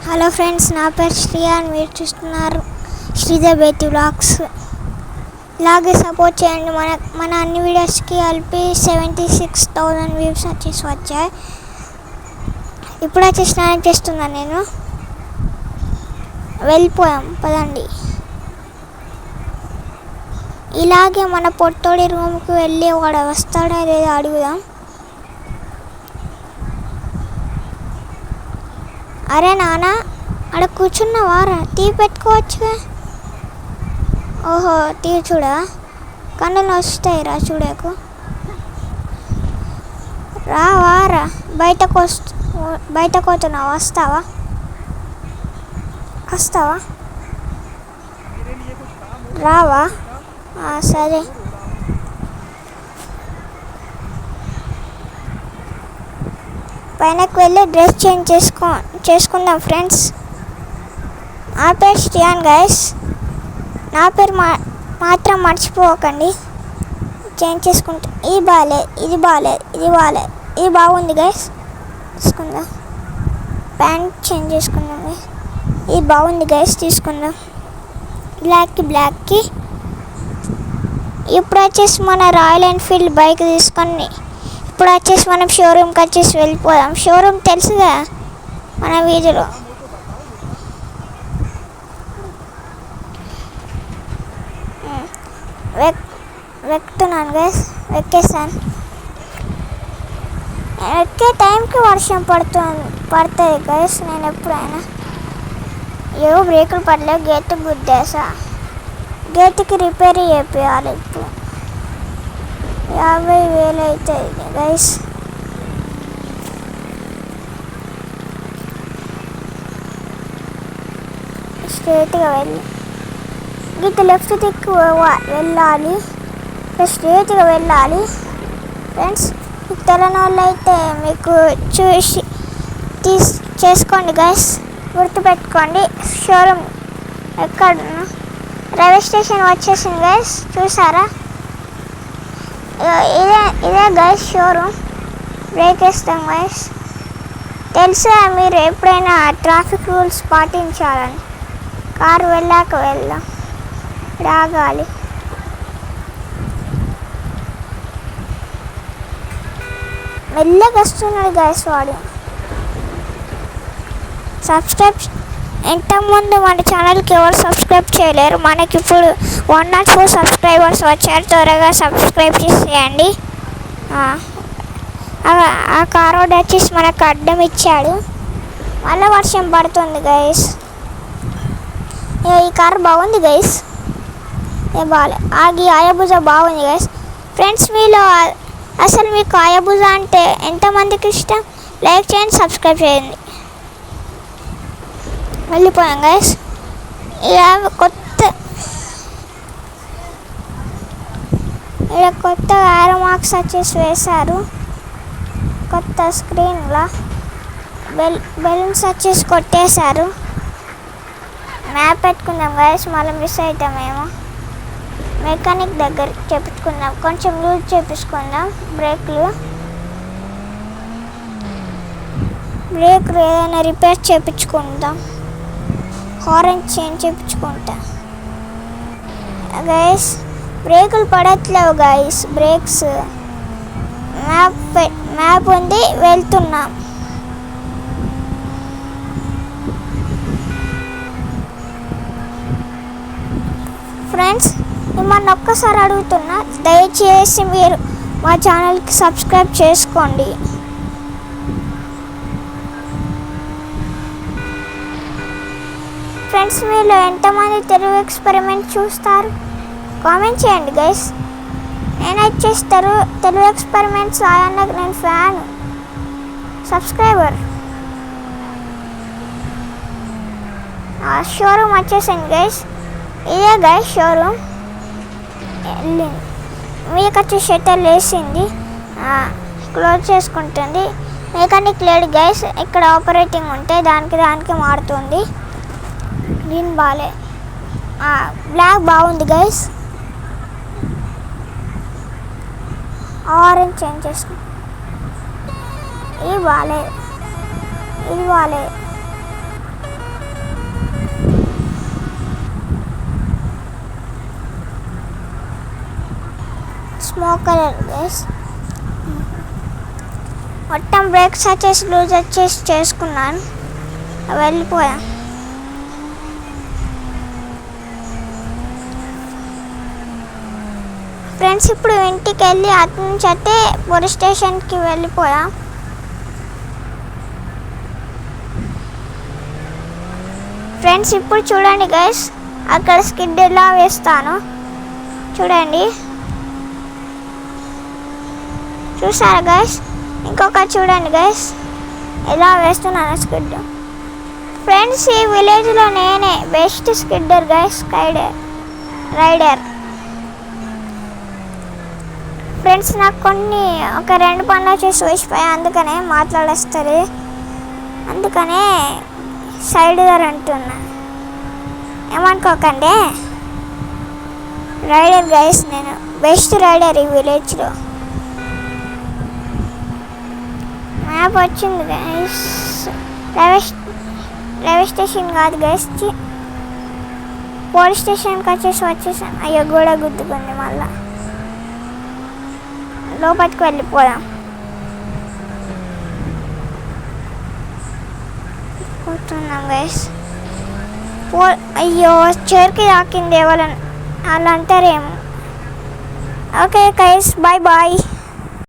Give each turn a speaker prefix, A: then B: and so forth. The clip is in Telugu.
A: హలో ఫ్రెండ్స్, నా పేరు శ్రీయా అని మీరు చూస్తున్నారు శ్రీధర్ బేతి వ్లాగ్స్. ఇలాగే సపోర్ట్ చేయండి. మన అన్ని వీడియోస్కి కలిపి 76,000 వ్యూస్ వచ్చేసి వచ్చాయి. ఇప్పుడు వచ్చి స్నానం చేస్తున్నాను నేను. వెళ్ళిపోయాం పదండి. ఇలాగే మన పొట్టోడి రూమ్కి వెళ్ళి వాడు వస్తాడో లేదో అడుగుదాం. అరే నాన్న, అక్కడ కూర్చున్నావారా? టీ పెట్టుకోవచ్చుగా. ఓహో, టీ చూడా, కన్నులు వస్తాయిరా చూడకు. రావారా, బయటకు పోతున్నావా? వస్తావా? రావా? సరే. పైనకు వెళ్ళి డ్రెస్ చేంజ్ చేసుకుందాం ఫ్రెండ్స్. నా పేరు శ్రియాన్ గైస్. నా పేరు మాత్రం మర్చిపోకండి. చేంజ్ చేసుకుంటా. ఇది బాగాలేదు. ఇది బాగుంది గైస్. తీసుకుందాం. ప్యాంట్ చేంజ్ చేసుకుందాం. ఇది బాగుంది గైస్, తీసుకుందాం. బ్లాక్కి ఇప్పుడు వచ్చేసి మన రాయల్ ఎన్ఫీల్డ్ బైక్ తీసుకొని ఇప్పుడు వచ్చేసి మనం షోరూమ్కి వచ్చేసి వెళ్ళిపోదాం. షోరూమ్ తెలుసుగా మన వీధిలో. వెక్కుతున్నాను గైస్, ఎక్కేసాను. ఎక్కే టైంకి వర్షం పడుతుంది గైస్. నేను ఎప్పుడైనా బ్రేకులు పడలేవు, గేట్ గుద్దేసా. గేట్కి రిపేర్ చేయాలి. ఇప్పుడు 50,000 అవుతుంది గైస్. స్ట్రేట్గా ఇటు లెఫ్ట్ దిక్కు వెళ్ళాలి. స్ట్రేట్గా వెళ్ళాలి ఫ్రెండ్స్. మీకు తెలియని వాళ్ళు అయితే మీకు చూసి చేసుకోండి గైస్, గుర్తుపెట్టుకోండి. షోరూమ్ ఎక్కడ? రైల్వే స్టేషన్ వచ్చేసింది గైస్, చూసారా? ఇదే గైస్ షోరూమ్. బ్రేక్ వేస్తాం గైస్. తెలుసా మీరు ఎప్పుడైనా ట్రాఫిక్ రూల్స్ పాటించాలని? కారు వెళ్ళాక వెళ్దాం. రాగాలి. మెల్లగా వస్తున్నాడు గైస్ వాడు. సబ్స్క్రైబ్ ఇంతకుముందు మన ఛానల్కి ఎవరు సబ్స్క్రైబ్ చేయలేరు. మనకి ఇప్పుడు 104 సబ్స్క్రైబర్స్ వచ్చారు. త్వరగా సబ్స్క్రైబ్ చేసేయండి. ఆ కారోడ్ వచ్చేసి మనకు అడ్డం ఇచ్చాడు. మళ్ళీ వర్షం పడుతుంది గైస్. ఈ కారు బాగుంది గైస్. బాగాలే. హయాబుజా బాగుంది గైస్. ఫ్రెండ్స్, మీలో అసలు మీకు హయాబుజా అంటే ఎంతమందికి ఇష్టం? లైక్ చేయండి, సబ్స్క్రైబ్ చేయండి. వెళ్ళిపోయాం గైస్. కొత్త ఆరో మార్క్స్ వచ్చేసి వేశారు. కొత్త స్క్రీన్లో బెలూన్స్ వచ్చేసి కొట్టేశారు. మ్యాప్ పెట్టుకుందాం గైస్, మళ్ళీ మిస్ అవుతామేమో. మెకానిక్ దగ్గర చేపించుకుందాం, కొంచెం లూజ్ చేపించుకుందాం. బ్రేక్లు ఏదైనా రిపేర్ చేయించుకుందాం. హార్న్ చేంజ్ చేయించుకుంటా గైస్. బ్రేకులు పడట్లేవు గైస్. బ్రేక్స్ మ్యాప్ ఉంది, వెళ్తున్నాం. ఫ్రెండ్స్, మిమ్మల్ని ఒక్కసారి అడుగుతున్నా, దయచేసి మీరు మా ఛానల్కి సబ్స్క్రైబ్ చేసుకోండి. ఫ్రెండ్స్, మీలో ఎంతమంది తెలుగు ఎక్స్పెరిమెంట్ చూస్తారు? కామెంట్ చేయండి గైస్. నేను వచ్చేస్తారు తెలుగు ఎక్స్పెరిమెంట్స్ ఆయనకు నేను ఫ్యాన్, సబ్స్క్రైబర్. షోరూమ్ వచ్చేసింది గైస్. ఇదే గైస్ షోరూమ్. మీకు వచ్చి షట్టర్ వేసింది, క్లోజ్ చేసుకుంటుంది. మెకానిక్ లేడు గైస్. ఇక్కడ ఆపరేటింగ్ ఉంటే దానికి మారుతుంది. గ్రీన్ బాలే, బ్లాక్ బాగుంది గైస్. ఆరెంజ్ చేంజ్ చేసుకుంటాం. ఇది బాగాలేదు. Smoke colour guys. మొత్తం బ్రేక్స్ వచ్చేసి లూజ్ వచ్చేసి చేసుకున్నాను, వెళ్ళిపోయా. ఫ్రెండ్స్ ఇప్పుడు ఇంటికి వెళ్ళి అటు నుంచి అయితే పోలీస్ స్టేషన్కి వెళ్ళిపోయా. ఫ్రెండ్స్ ఇప్పుడు చూడండి గైస్, అక్కడ స్కిడ్ ఎలా వేస్తాను చూడండి. చూసారా గైస్? ఇంకొక చూడండి గైస్ ఎలా వేస్తున్నాను స్కిడ్. ఫ్రెండ్స్ ఈ విలేజ్లో నేనే బెస్ట్ స్కిడ్డర్ గైస్, రైడర్. ఫ్రెండ్స్ నాకు ఒక 2 పనులు వచ్చేసి వేసిపోయా, అందుకనే మాట్లాడేస్తుంది, అందుకనే సైడ్గా అంటున్నా, ఏమనుకోకండి. రైడర్ గైస్, నేను బెస్ట్ రైడర్ ఈ విలేజ్లో. మ్యాప్ వచ్చింది గైస్, రైల్వే స్టేషన్ కాదు గైస్, పోలీస్ స్టేషన్కి వచ్చేసాను. అయ్యో గోడ గుద్దుకుంది, మళ్ళా లోపలికి వెళ్ళిపోదాం. పోతున్నాం గైస్. అయ్యో చైర్కి తాకింది, వాళ్ళని అలా అంటారేమో. Okay guys, bye bye.